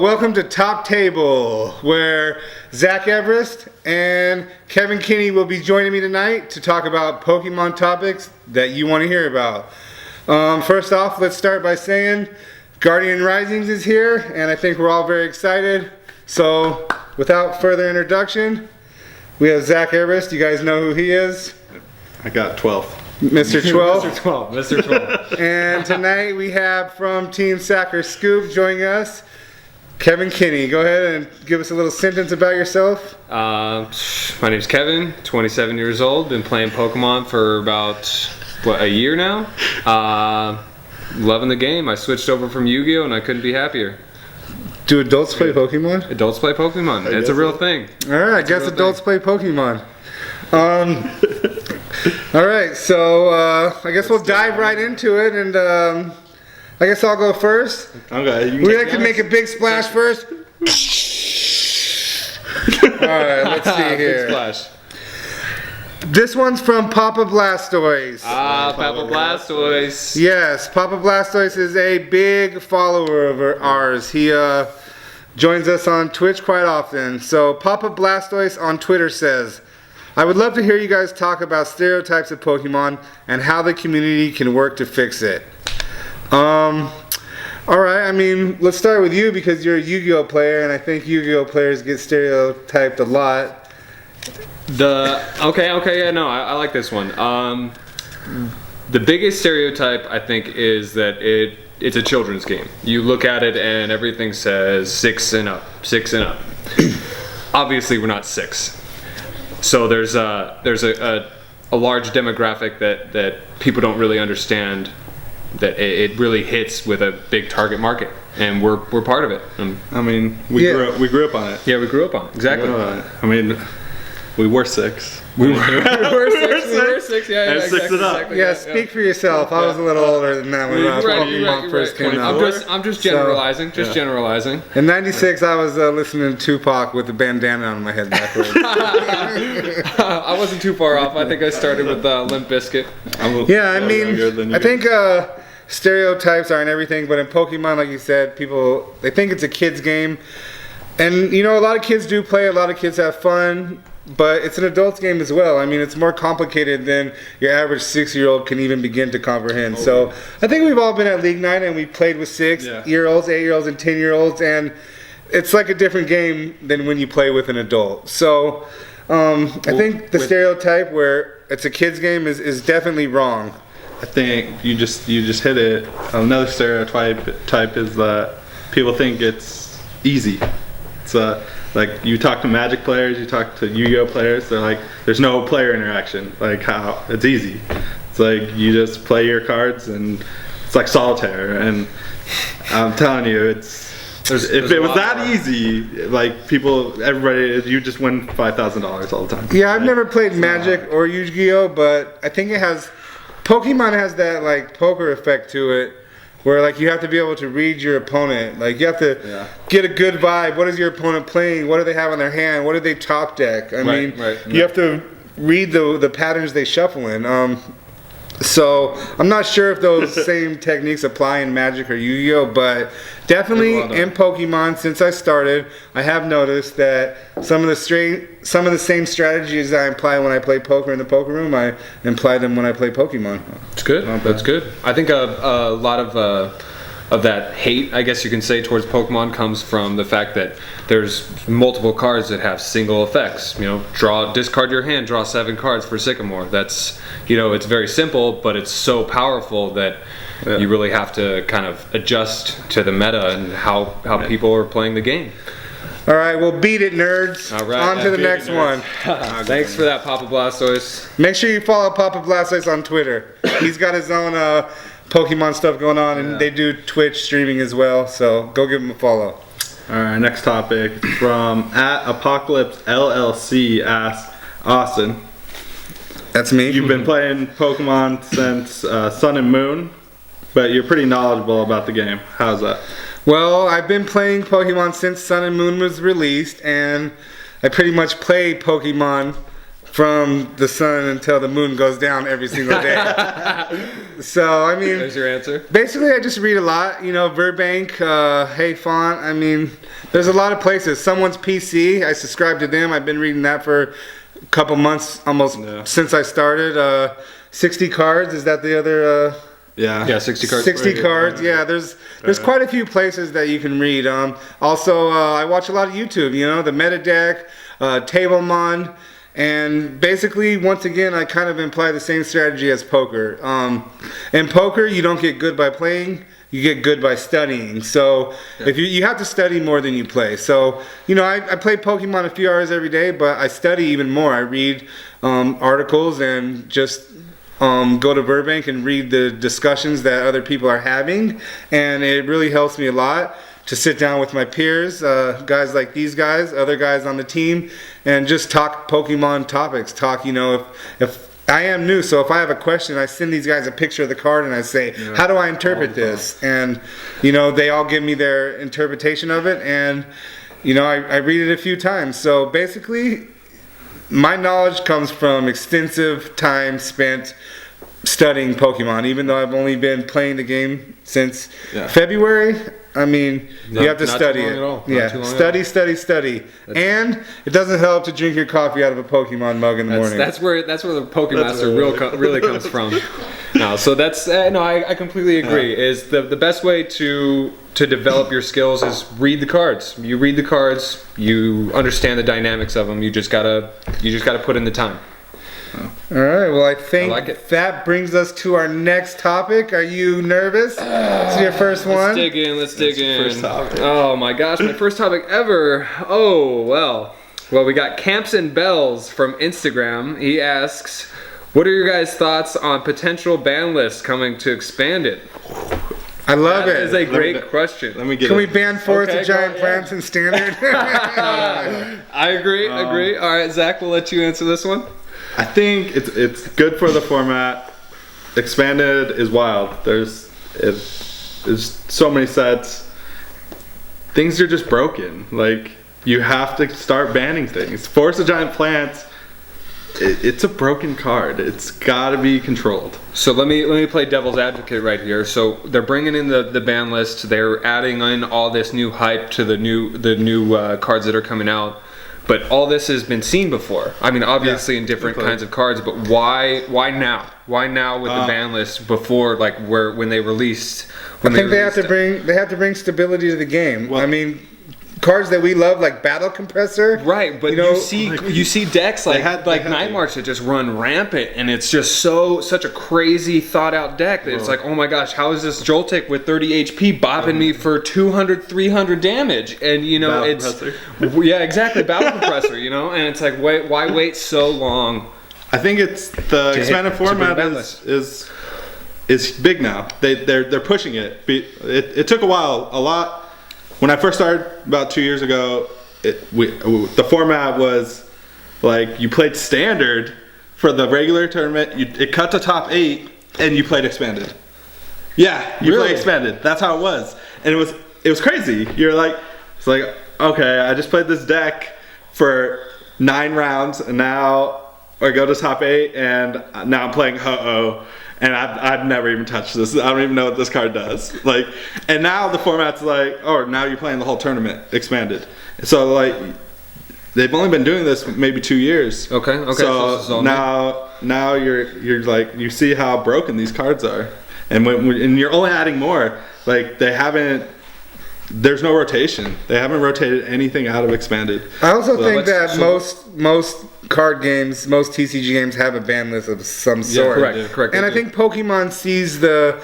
welcome to Top Table, where Zach Everest and Kevin Kinney will be joining me tonight to talk about Pokemon topics that you want to hear about. First off, let's start by saying Guardian Risings is here, and I think we're all very excited. So, without further introduction, we have Zach Everest. You guys know who he is? I got 12th. Mr. 12. Mr. 12. And tonight we have from Team Sacker Scoop joining us, Kevin Kinney. Go ahead and give us a little sentence about yourself. My name's Kevin, 27 years old. Been playing Pokemon for about, a year now? Loving the game. I switched over from Yu-Gi-Oh! And I couldn't be happier. Do adults play Pokemon? Adults play Pokemon. It's a real thing. Alright, I guess adults play Pokemon. Alright, so I guess we'll dive right into it, and I guess I'll go first. Okay, We like to make a big splash first. Alright, let's see Big here. splash. This one's from Papa Blastoise. Papa Blastoise. Yes, Papa Blastoise is a big follower of ours. He joins us on Twitch quite often. So Papa Blastoise on Twitter says, I would love to hear you guys talk about stereotypes of Pokemon and how the community can work to fix it. Alright, I mean, let's start with you because you're a Yu-Gi-Oh player, and I think Yu-Gi-Oh players get stereotyped a lot. I like this one. The biggest stereotype I think is that it's a children's game. You look at it and everything says 6 and up, 6 and up. Obviously, we're not 6. So there's a large demographic that people don't really understand. That it really hits with a big target market, and we're part of it. I mean, we grew up on it. Yeah, we grew up on it. Exactly. I mean, we were 6. We were 6. Yeah, And exactly. 6 it up. Exactly, Yeah, speak for yourself. I was a little older than that when Pokemon first came out. I'm just generalizing. Generalizing. In '96, I was listening to Tupac with a bandana on my head backwards. I wasn't too far off. I think I started with Limp Bizkit. Yeah, I mean, I think stereotypes aren't everything, but in Pokemon, like you said, people, they think it's a kid's game. And, you know, a lot of kids do play, a lot of kids have fun, but it's an adult's game as well. I mean, it's more complicated than your average 6-year-old can even begin to comprehend. So I think we've all been at League Night and we played with 6-year-olds, 8-year-olds, and 10-year-olds, and it's like a different game than when you play with an adult. So I think the stereotype where it's a kid's game is definitely wrong. I think you just hit it. Another stereotype is that people think it's easy. It's like you talk to Magic players, you talk to Yu-Gi-Oh players, they're like, there's no player interaction. Like how? It's easy. It's like you just play your cards and it's like solitaire. And I'm telling you, if it was that easy, like everybody, you just win $5,000 all the time. Yeah, I've never played Magic or Yu-Gi-Oh, but I think Pokemon has that like poker effect to it, where like you have to be able to read your opponent. Like you have to get a good vibe. What is your opponent playing? What do they have on their hand? What do they top deck? I mean, you have to read the patterns they shuffle in. So I'm not sure if those same techniques apply in Magic or Yu-Gi-Oh, but definitely in Pokemon, since I started, I have noticed that some of the same strategies I apply when I play poker in the poker room, I apply them when I play Pokemon. It's good. That's good. I think a lot of that hate, I guess you can say, towards Pokemon comes from the fact that there's multiple cards that have single effects. You know, discard your hand, draw 7 cards for Sycamore. That's, you know, it's very simple, but it's so powerful that you really have to kind of adjust to the meta and how people are playing the game. All right, well, beat it, nerds. All right, on to the next one. Thanks for that, Papa Blastoise. Make sure you follow Papa Blastoise on Twitter. He's got his own Pokemon stuff going on, and they do Twitch streaming as well, so go give him a follow. Alright, next topic from @Apocalypse LLC asks, Austin, that's me. You've been playing Pokemon since Sun and Moon, but you're pretty knowledgeable about the game. How's that? Well, I've been playing Pokemon since Sun and Moon was released, and I pretty much played Pokemon from the sun until the moon goes down every single day. So, I mean, There's your answer. basically I just read a lot, you know, Burbank, Hey Font. I mean, there's a lot of places. Someone's PC, I subscribe to them. I've been reading that for a couple months almost since I started. 60 Cards, is that the other? Yeah, 60 cards. 60 cards, yeah. There's quite a few places that you can read. Also, I watch a lot of YouTube. You know, the Meta Deck, Tablemon, and basically, once again, I kind of imply the same strategy as poker. In poker, you don't get good by playing. You get good by studying. So if you have to study more than you play. So you know, I play Pokemon a few hours every day, but I study even more. I read articles and just. Go to Burbank and read the discussions that other people are having, and it really helps me a lot to sit down with my peers, guys like these guys, other guys on the team, and just talk Pokemon topics. Talk, you know, if I am new, so if I have a question, I send these guys a picture of the card and I say, how do I interpret this? And you know, they all give me their interpretation of it, and you know, I read it a few times. So basically, my knowledge comes from extensive time spent studying Pokemon, even though I've only been playing the game since February. I mean, you have to study it. Study. And it doesn't help to drink your coffee out of a Pokemon mug in the morning. That's where the Pokemaster really comes from. No, so that's I completely agree. Is the best way to develop your skills is read the cards. You read the cards, you understand the dynamics of them. You just gotta put in the time. All right. Well, I think that brings us to our next topic. Are you nervous? It's your first one. Let's dig in. First topic. Oh my gosh, my first topic ever. Oh well. Well, we got Camps and Bells from Instagram. He asks, "What are your guys' thoughts on potential ban lists coming to Expanded?" I love it. That is a great question. Can we ban Forest of Giant Plants in Standard? I agree. All right, Zach, we'll let you answer this one. I think it's good for the format. Expanded is wild. There's so many sets. Things are just broken. Like, you have to start banning things. Forest of Giant Plants, it's a broken card. It's got to be controlled. So let me play devil's advocate right here. So they're bringing in the ban list. They're adding in all this new hype to the new cards that are coming out. But all this has been seen before. I mean, obviously in different kinds of cards, but why now? Why now with the ban list before, like, when they released? I think they have to bring stability to the game. Well, I mean, cards that we love, like Battle Compressor. Right, but you see decks like Night March that just run rampant, and it's just such a crazy thought out deck that it's like, oh my gosh, how is this Joltik with 30 HP bopping me for 200, 300 damage? And you know, exactly, Battle Compressor, you know, and it's like, why wait so long? I think it's the expanded format is big now. They're pushing it. It took a while, a lot. When I first started about 2 years ago, the format was like, you played Standard for the regular tournament, it cut to top 8, and you played Expanded. Yeah, you played Expanded. That's how it was, and it was crazy. It's like, okay, I just played this deck for 9 rounds, and now I go to top 8, and now I'm playing Ho-Oh. And I've never even touched this. I don't even know what this card does. Like, and now the format's like, oh, now you're playing the whole tournament expanded. So like, they've only been doing this maybe 2 years. Okay. So now you're like, you see how broken these cards are, and and you're only adding more. Like, there's no rotation. They haven't rotated anything out of expanded. I also think that most card games, most TCG games have a ban list of some sort. Correct. And I think Pokemon sees that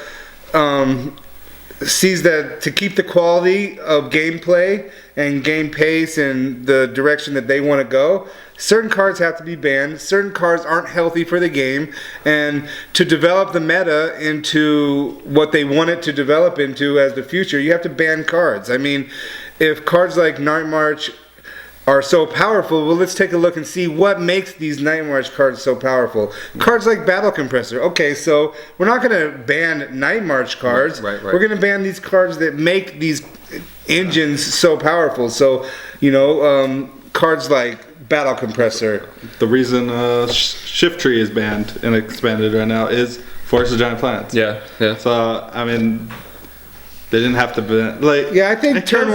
to keep the quality of gameplay and game pace and the direction that they want to go, certain cards have to be banned. Certain cards aren't healthy for the game, and to develop the meta into what they want it to develop into as the future, you have to ban cards. I mean, if cards like Night March are so powerful, well, let's take a look and see what makes these Night March cards so powerful. Cards like Battle Compressor. Okay, so we're not going to ban Night March cards. Right. We're going to ban these cards that make these engines so powerful. So, you know, cards like battle compressor. The reason Shift Tree is banned and expanded right now is Force of Giant Planets. Yeah, yeah. So I mean, they didn't have to ban, like. Yeah, I think turn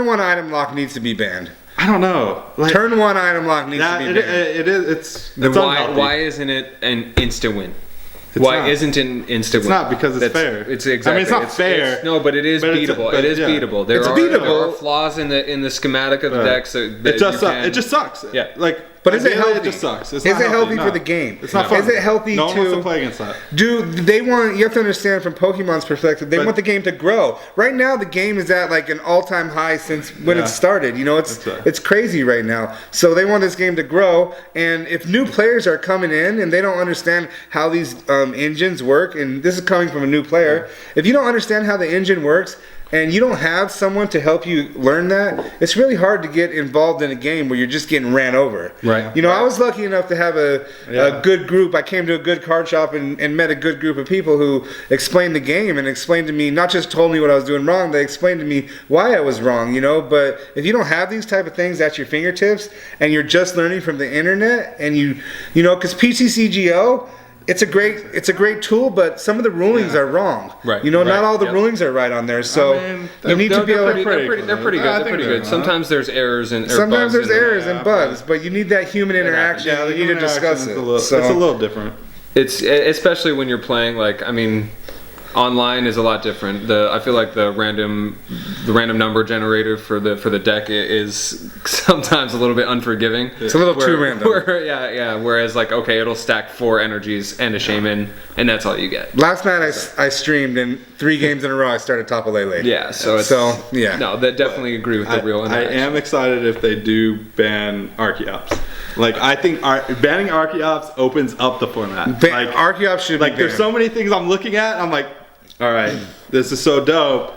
one item lock needs to be banned. I don't know. Like, turn one item lock needs to be banned. It is. It's Then why isn't it an insta win? Why isn't it an insta win? It's not because it's fair. It's exactly. I mean, it's not fair. No, but it is beatable. It is beatable. There are flaws in the schematic of the decks. It just sucks. Yeah. Like. But is it healthy? It just sucks. Is it healthy for the game? It's not fun. Is it healthy no one wants to play against that. You have to understand from Pokemon's perspective, they want the game to grow. Right now, the game is at like an all-time high since when it started. You know, it's crazy right now. So they want this game to grow. And if new players are coming in and they don't understand how these engines work, and this is coming from a new player, if you don't understand how the engine works, and you don't have someone to help you learn that, it's really hard to get involved in a game where you're just getting ran over. Right. You know, I was lucky enough to have a good group. I came to a good card shop and met a good group of people who explained the game and explained to me, not just told me what I was doing wrong, they explained to me why I was wrong, you know. But if you don't have these type of things at your fingertips and you're just learning from the internet and you know, because PCCGO, it's a great tool, but some of the rulings are wrong. Right. You know, not all the rulings are right on there. So you need to be able to. They're pretty good. They're pretty good. Sometimes there's errors and sometimes there's errors and bugs, but you need that human interaction. You need to discuss it. It's a little different. It's especially when you're playing, like, I mean, online is a lot different. I feel like the random number generator for the deck is sometimes a little bit unforgiving. It's a little too random. Whereas, like, okay, it'll stack 4 energies and a shaman, and that's all you get. Last night I streamed, and 3 games in a row I started Tapu Lele. Yeah, so no, that definitely agree with the real interaction. I am excited if they do ban Archeops. Like, I think banning Archeops opens up the format. Archeops should be banned. There's so many things I'm looking at, I'm like, all right, this is so dope.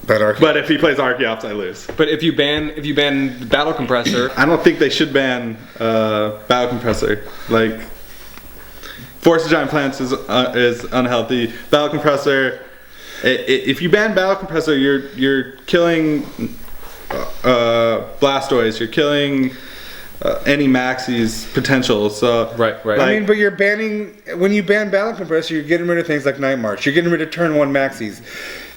But if he plays Archeops, I lose. But if you ban Battle Compressor, I don't think they should ban Battle Compressor. Like, Force of Giant Plants is unhealthy. Battle Compressor, if you ban Battle Compressor, you're killing Blastoise. You're killing any Maxie's potential. So right. Like, I mean, but when you ban Battle Compressor, you're getting rid of things like Night March. You're getting rid of turn 1 Maxis.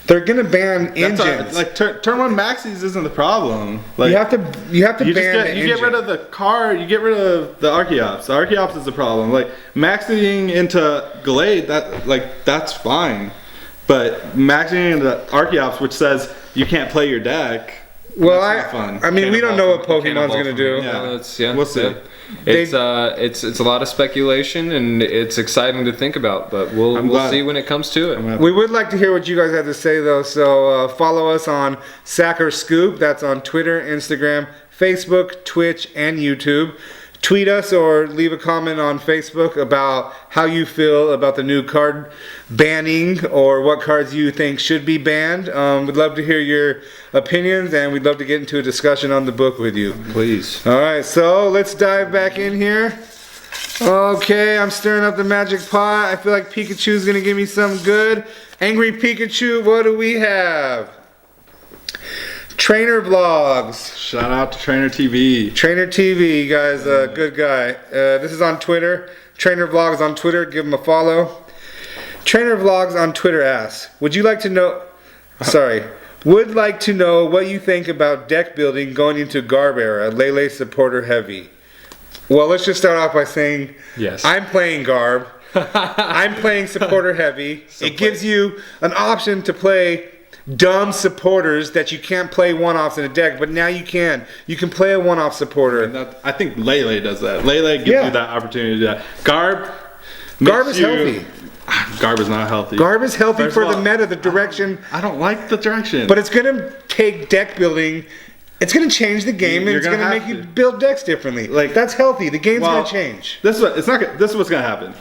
They're gonna ban engines. Like turn 1 Maxis isn't the problem. Like, you have to ban the engine. Get rid of the car. You get rid of the Archeops. The Archeops is the problem. Like, maxing into Glade, that's fine. But maxing into Archeops, which says you can't play your deck. Well, I mean, we don't know what Pokemon's gonna do. We'll see. It's a lot of speculation, and it's exciting to think about, but we'll see when it comes to it. We would like to hear what you guys have to say, though. So follow us on Sack or Scoop. That's on Twitter, Instagram, Facebook, Twitch, and YouTube. Tweet us or leave a comment on Facebook about how you feel about the new card banning or what cards you think should be banned. We'd love to hear your opinions, and we'd love to get into a discussion on the book with you. Please. All right, so let's dive back in here. Okay, I'm stirring up the magic pot. I feel like Pikachu's going to give me some good. Angry Pikachu, what do we have? Trainer Vlogs. Shout out to TrainerTV. TrainerTV, guys, good guy. This is on Twitter. Trainer Vlogs on Twitter. Give him a follow. Trainer Vlogs on Twitter asks, would like to know what you think about deck building going into Garb era, Lele supporter heavy. Well, let's just start off by saying, yes, I'm playing Garb. I'm playing supporter heavy. It gives you an option to play dumb supporters that you can't play one-offs in a deck, but now you can. You can play a one-off supporter. And I think Lele does that. Lele gives you that opportunity to do that. Garb is healthy. Garb is not healthy. Garb is healthy for the meta, the direction. I don't like the direction. But it's going to take deck building. It's going to change the game, and it's going to make you build decks differently. Like, that's healthy. The game's going to change. This is what's going to happen.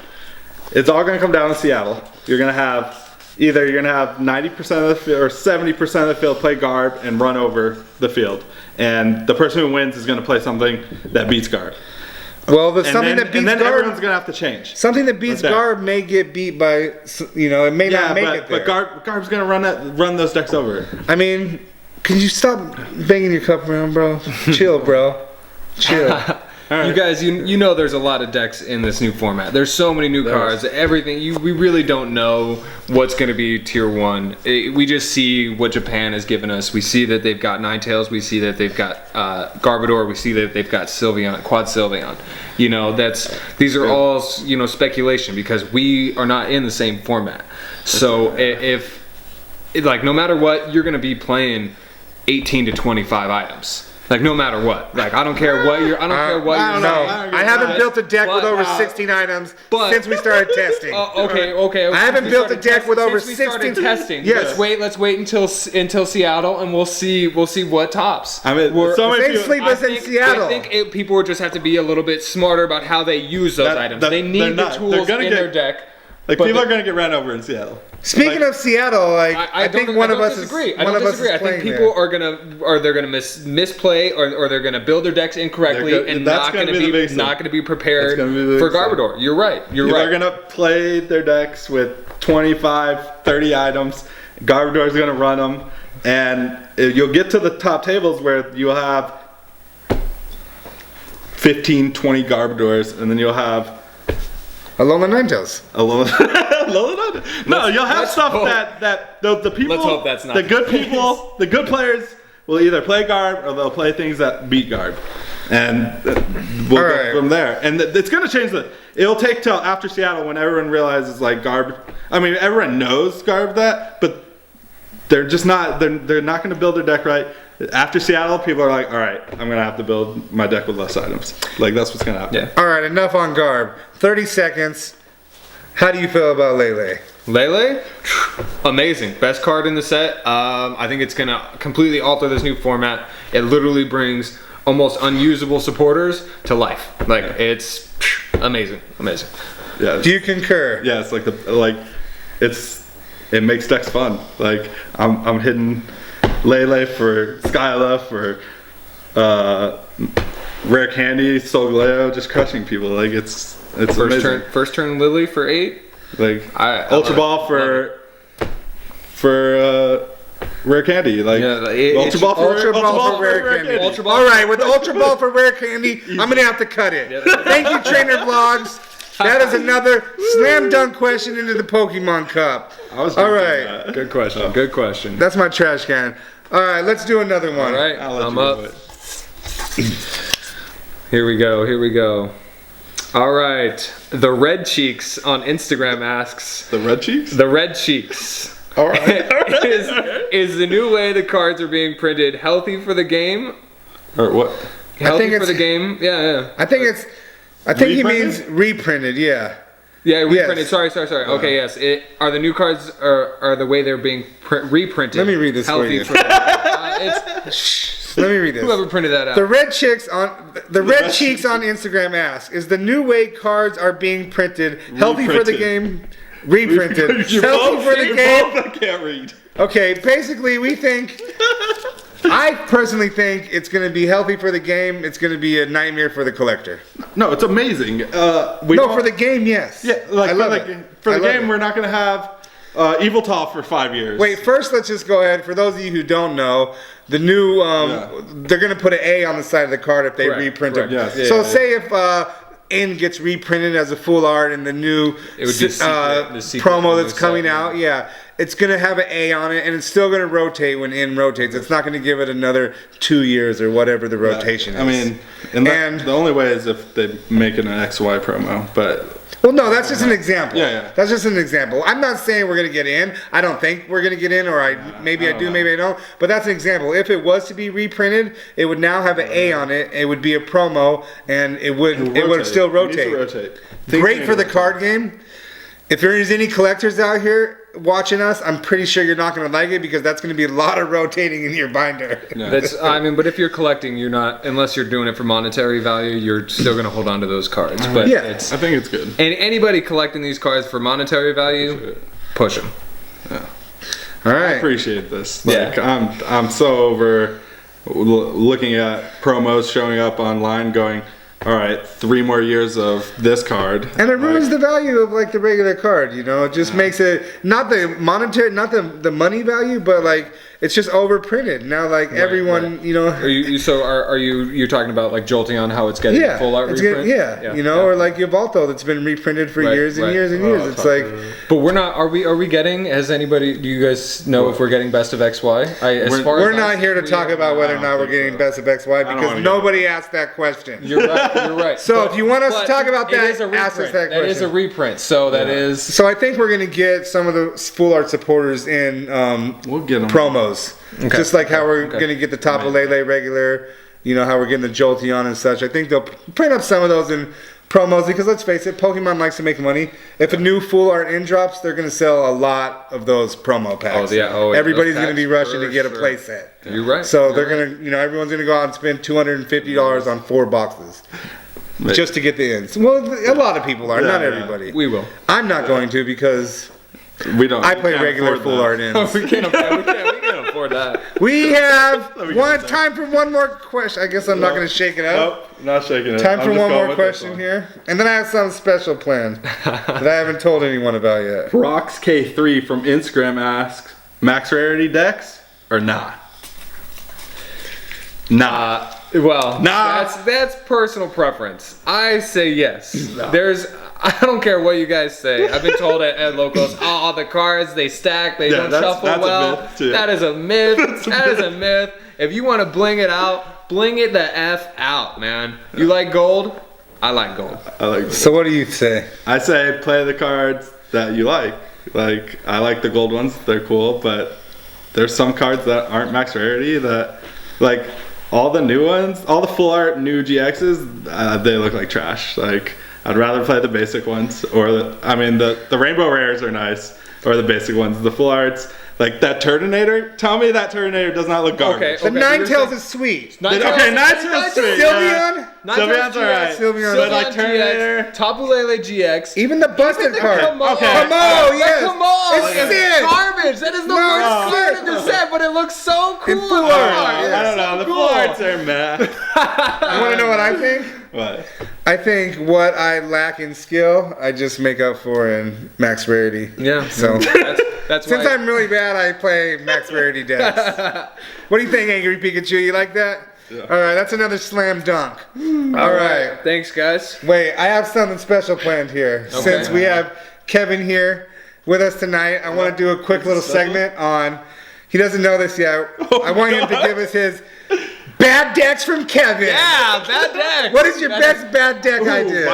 It's all going to come down to Seattle. You're going to have 90% of the field or 70% of the field play Garb and run over the field, and the person who wins is going to play something that beats Garb. Well, something that beats Garb, everyone's going to have to change. Something that beats Garb may get beat by, it may not make it there. But Garb's going to run those decks over. I mean, can you stop banging your cup around, bro? Chill, bro. Chill. right. You guys, you know there's a lot of decks in this new format. There's so many new cards. Everything. We really don't know what's going to be tier 1. We just see what Japan has given us. We see that they've got Ninetales. We see that they've got Garbodor. We see that they've got Sylveon, Quad Sylveon. You know, these are all, you know, speculation because we are not in the same format. So if like, no matter what, you're going to be playing 18 to 25 items. Like, no matter what. Like, I don't care what you're. I don't care what you're. No, I haven't built a deck with over 16 items since we started testing. Okay. I haven't built a deck with over 16. Since we started testing. Yes. Let's wait until Seattle, and we'll see what tops. I mean, so many people. Sleep us in Seattle. I think people would just have to be a little bit smarter about how they use those items. They need the tools in their deck. Like, people are gonna get ran over in Seattle. Speaking of Seattle, like I think one of us is disagree. I think people are gonna misplay or they're gonna build their decks incorrectly and not gonna be prepared for Garbodor. You're right. They're gonna play their decks with 25, 30 items. Garbodor's gonna run them, and you'll get to the top tables where you'll have 15, 20 Garbodors, and then you'll have Alola Ninetales. No, you'll have stuff that the people, let's hope that's not the good people, the good players will either play Garb or they'll play things that beat Garb, and we'll go from there. And it's gonna change it'll take till after Seattle when everyone realizes like Garb. I mean, everyone knows Garb but they're just not. They're not gonna build their deck right. After Seattle, people are like, all right, I'm gonna have to build my deck with less items. Like, that's what's gonna happen. Yeah. All right, enough on Garb. 30 seconds. How do you feel about Lele? Lele, amazing, best card in the set. I think it's gonna completely alter this new format. It literally brings almost unusable supporters to life. Like, it's amazing. Yeah. Do you concur? Yeah, it's like it makes decks fun. Like, I'm hitting Lele for Skyla, for Rare Candy, Solgaleo, just crushing people. Like, it's amazing. First turn Lily for 8. Like, Ultra Ball for Rare Candy. Like, Ultra Ball for Rare Candy. All right, with Ultra Ball for Rare Candy, I'm gonna have to cut it. Thank you, Trainer Vlogs. That is another slam dunk question into the Pokemon Cup. All right. Good question. Good question. That's my trash can. All right, let's do another one. All right, I'm up. Here we go. All right. The Red Cheeks on Instagram asks. The Red Cheeks? The Red Cheeks. All right. Is the new way the cards are being printed healthy for the game? Or what? Healthy for the game? Yeah. I think he means reprinted, yeah. Yeah, reprinted. Yes. Sorry. Okay, yes. Are the new cards are the way they're being reprinted? Let me read this healthy for you. Let me read this. Whoever printed that out. The Red Cheeks on Instagram ask, is the new way cards are being printed healthy for the game? Reprinted. Healthy for the game? I can't read. Okay, basically I personally think it's going to be healthy for the game. It's going to be a nightmare for the collector. No, it's amazing. For the game, yes. Yeah, for the game, we're not going to have Evil Tall for 5 years. Wait, first let's just go ahead. For those of you who don't know, the new they're going to put an A on the side of the card if they reprint them. Yes. So say if N gets reprinted as a full art in the new promo that's coming out, it's going to have an A on it, and it's still going to rotate when N rotates. It's not going to give it another 2 years or whatever the rotation is. I mean, and the only way is if they make it an XY promo, but... Well, no, that's just an example. Yeah. That's just an example. I'm not saying we're going to get in. I don't think we're going to get in, or maybe I do, maybe I don't. But that's an example. If it was to be reprinted, it would now have an A on it. It would be a promo, and it would still rotate. Great for the card game. If there's any collectors out here watching us, I'm pretty sure you're not going to like it because that's going to be a lot of rotating in your binder. Yeah. But if you're collecting, you're not, unless you're doing it for monetary value, you're still going to hold on to those cards. But I think it's good. And anybody collecting these cards for monetary value, push them. Yeah. All right. I appreciate this. I'm so over looking at promos showing up online going, all right, 3 more years of this card. And it ruins the value of like the regular card, you know. It just makes it not the monetary, not the money value, but like it's just overprinted now. Like everyone, you know. Are you talking about like Jolteon, how it's getting full art reprint? You know, or like Yveltal that's been reprinted for years and years and years. It's like, but we're not. Are we getting? Has anybody? Do you guys know if we're getting Best of XY? We're not here to talk about whether or not we're getting Best of XY because nobody asked that question. You're right. You're right. So if you want us to talk about that, ask us that question. That is a reprint. So that is. So I think we're gonna get some of the full art supporters in we'll get them. promos. Just like how we're gonna get the Tapu Lele regular, you know how we're getting the Jolteon and such. I think they'll print up some of those in promos because let's face it, Pokemon likes to make money. If a new full art in drops, they're gonna sell a lot of those promo packs. Everybody's gonna be rushing to get a playset. You're right. So they're gonna, you know, everyone's gonna go out and spend $250 on 4 boxes. Just to get the ins. Well, a lot of people are, not everybody. We will. I'm not going to because I play regular full art ins. We can't afford that. We have time for one more question. I guess I'm not going to shake it up. Nope, not shaking it. Time for one more question here. And then I have something special planned that I haven't told anyone about yet. Rox K3 from Instagram asks, max rarity decks or not? Nah. That's personal preference. I say yes. I don't care what you guys say. I've been told at locals, the cards, they stack, they don't shuffle well. That is a myth. That is a myth. If you want to bling it out, bling it the F out, man. You like gold? I like gold. I like gold. So what do you say? I say play the cards that you like. Like, I like the gold ones. They're cool, but there's some cards that aren't max rarity that, like, all the new ones, all the full art new GXs, they look like trash. Like, I'd rather play the basic ones, or the rainbow rares are nice, or the basic ones. The full arts, like that Turtonator. Tell me that Turtonator does not look garbage. The Ninetales is sweet. Ninetales is sweet. Sylveon? Sylveon's alright. Sylveon like Turtonator. Tapu Lele GX. Even the busted card. Come on. Yes. Come on. It's sick. Garbage. That is the worst card in the set, but it looks so cool. In full art. I don't know. The full arts are meh. You want to know what I think? What? I think what I lack in skill, I just make up for in max rarity. Yeah. So that's since I'm really bad, I play max rarity decks. What do you think, Angry Pikachu? You like that? Yeah. All right, that's another slam dunk. All right. Thanks, guys. Wait, I have something special planned here. Okay. Since we have Kevin here with us tonight, I want to do a quick little segment on. He doesn't know this yet. I want him to give us his bad decks from Kevin. Yeah, bad deck. What is your best bad deck idea?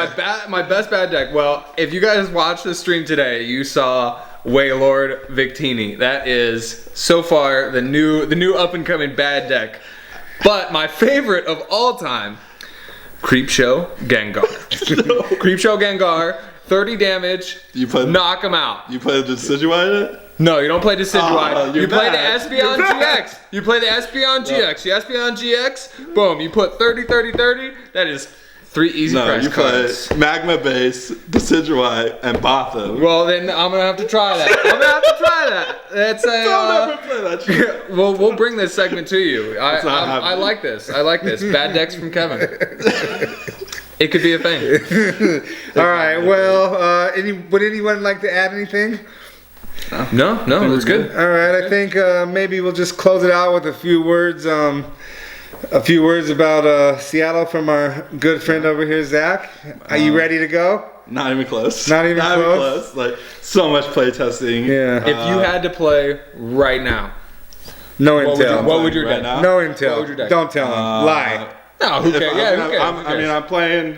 My best bad deck. Well, if you guys watched the stream today, you saw Waylord Victini. That is so far the new up and coming bad deck. But my favorite of all time, Creepshow Gengar. Creepshow Gengar, 30 damage. Knock him out. You play the Decidueye? No, you don't play Decidueye. You play the Espeon GX. You play the Espeon GX. The Espeon GX, boom, you put 30, 30, 30. That is 3 easy price cards. Play Magma Base, Decidueye, and Botham. Well, then I'm going to have to try that. That's a... Don't ever play that shit. We'll bring this segment to you. I like this. Bad decks from Kevin. It could be a thing. All right, well, would anyone like to add anything? No, that's good. All right, I think maybe we'll just close it out with a few words. A few words about Seattle from our good friend over here, Zach. Are you ready to go? Not even close. Not even close. Like, so much play testing. Yeah. If you had to play right now, no intel. What would your deck? No intel. What would your deck? Don't tell him. Lie. No, who cares? Who cares? I'm playing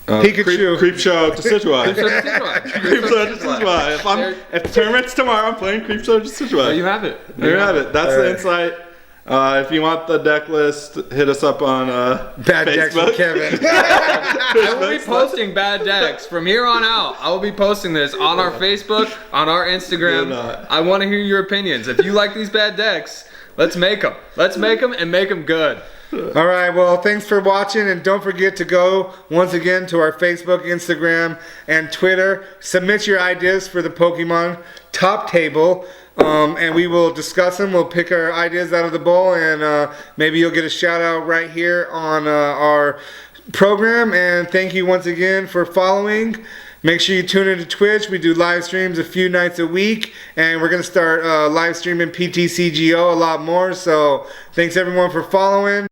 Pikachu. Creepshow Decidueye. Creepshow Decidueye. If the tournament's tomorrow, I'm playing Creepshow Decidueye. There you have it. There you have it. That's the insight. If you want the deck list, hit us up on Bad Facebook. Decks with Kevin. I will be posting bad decks from here on out. I will be posting this on our Facebook, on our Instagram. I want to hear your opinions. If you like these bad decks, let's make them. Let's make them and make them good. All right, well, thanks for watching, and don't forget to go once again to our Facebook, Instagram, and Twitter. Submit your ideas for the Pokemon top table, and we will discuss them. We'll pick our ideas out of the bowl, and maybe you'll get a shout out right here on our program. And thank you once again for following. Make sure you tune into Twitch. We do live streams a few nights a week, and we're going to start live streaming PTCGO a lot more. So thanks everyone for following.